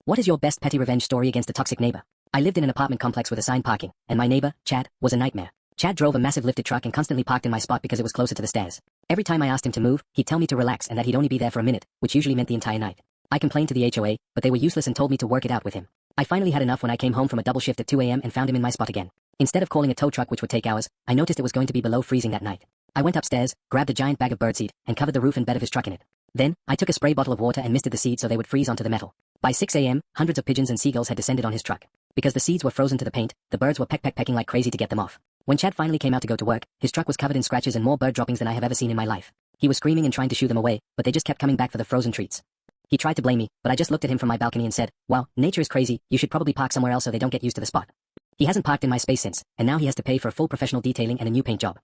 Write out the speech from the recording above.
What is your best petty revenge story against a toxic neighbor? I lived in an apartment complex with assigned parking, and my neighbor, Chad, was a nightmare. Chad drove a massive lifted truck and constantly parked in my spot because it was closer to the stairs. Every time I asked him to move, he'd tell me to relax and that he'd only be there for a minute, which usually meant the entire night. I complained to the HOA, but they were useless and told me to work it out with him. I finally had enough when I came home from a double shift at 2 a.m. and found him in my spot again. Instead of calling a tow truck which would take hours, I noticed it was going to be below freezing that night. I went upstairs, grabbed a giant bag of birdseed, and covered the roof and bed of his truck in it. Then, I took a spray bottle of water and misted the seeds so they would freeze onto the metal. By 6 a.m., hundreds of pigeons and seagulls had descended on his truck. Because the seeds were frozen to the paint, the birds were pecking like crazy to get them off. When Chad finally came out to go to work, his truck was covered in scratches and more bird droppings than I have ever seen in my life. He was screaming and trying to shoo them away, but they just kept coming back for the frozen treats. He tried to blame me, but I just looked at him from my balcony and said, "Wow, nature is crazy, you should probably park somewhere else so they don't get used to the spot." He hasn't parked in my space since, and now he has to pay for a full professional detailing and a new paint job.